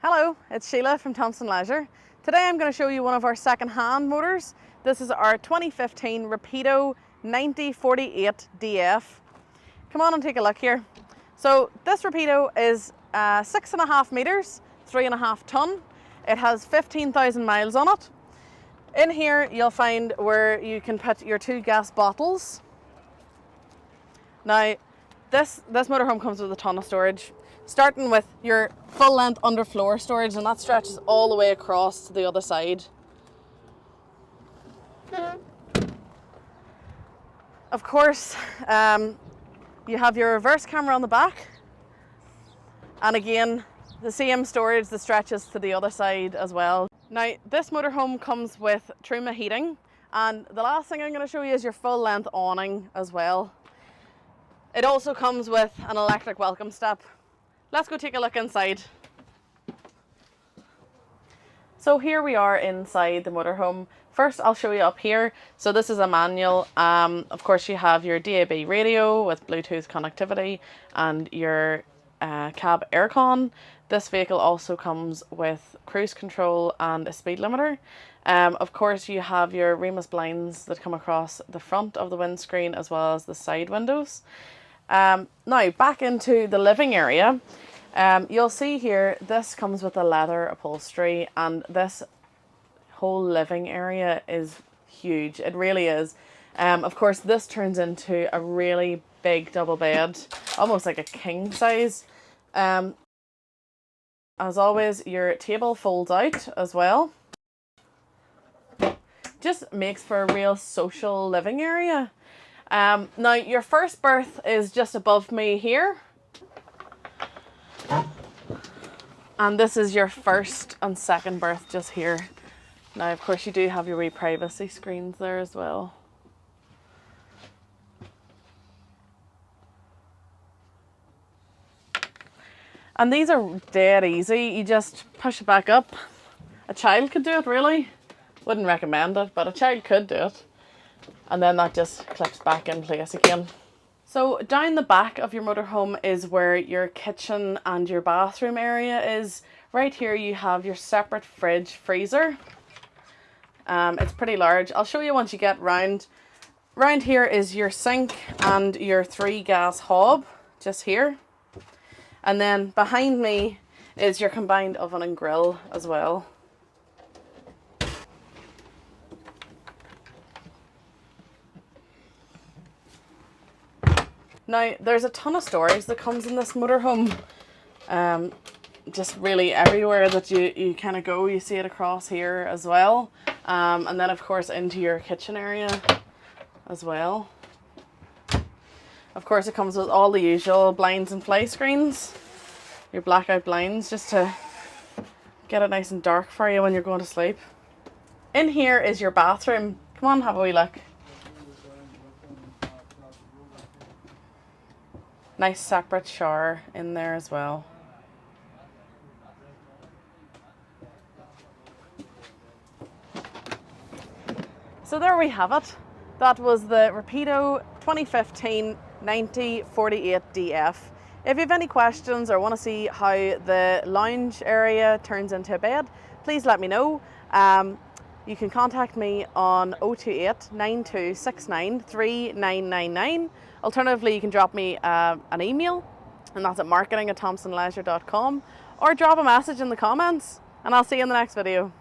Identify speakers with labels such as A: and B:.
A: Hello, it's Sheila from Thompson Leisure. Today I'm going to show you one of our second-hand motors. This is our 2015 Rapido 9048 DF. Come on and take a look here. So this Rapido is 6.5 metres, 3.5 tonne. It has 15,000 miles on it. In here you'll find where you can put your 2 gas bottles. Now this motorhome comes with a ton of storage, starting with your full length underfloor storage, and that stretches all the way across to the other side. Of course, you have your reverse camera on the back, and again the same storage that stretches to the other side as well. Now this motorhome comes with Truma heating, and the last thing I'm going to show you is your full length awning as well. It also comes with an electric welcome step. Let's go take a look inside. So here we are inside the motorhome. First I'll show you up here. So this is a manual. Of course you have your DAB radio with Bluetooth connectivity and your cab aircon. This vehicle also comes with cruise control and a speed limiter. Of course you have your Remus blinds that come across the front of the windscreen as well as the side windows. Now back into the living area. You'll see here this comes with a leather upholstery, and this whole living area is huge. It really is. Of course this turns into a really big double bed, almost like a king size. As always, your table folds out as well. Just makes for a real social living area. Now your first berth is just above me here, and this is your first and second berth just here. Now of course you do have your wee privacy screens there as well. And these are dead easy. You just push it back up. A child could do it, really. Wouldn't recommend it, but a child could do it. And then that just clips back in place again. So down the back of your motorhome is where your kitchen and your bathroom area is. Right here you have your separate fridge freezer. It's pretty large. I'll show you once you get round. Round here is your sink and your 3 gas hob, just here. And then behind me is your combined oven and grill as well. Now there's a ton of storage that comes in this motorhome. Just really everywhere that you kind of go, you see it across here as well. And then of course into your kitchen area as well. Of course it comes with all the usual blinds and fly screens. Your blackout blinds, just to get it nice and dark for you when you're going to sleep. In here is your bathroom. Come on, have a wee look. Nice separate shower in there as well. So there we have it. That was the Rapido 2015 9048 DF. If you have any questions or want to see how the lounge area turns into a bed, please let me know. You can contact me on 028 9269 3999. Alternatively, you can drop me an email, and that's at marketing@thompsonleisure.com, or drop a message in the comments, and I'll see you in the next video.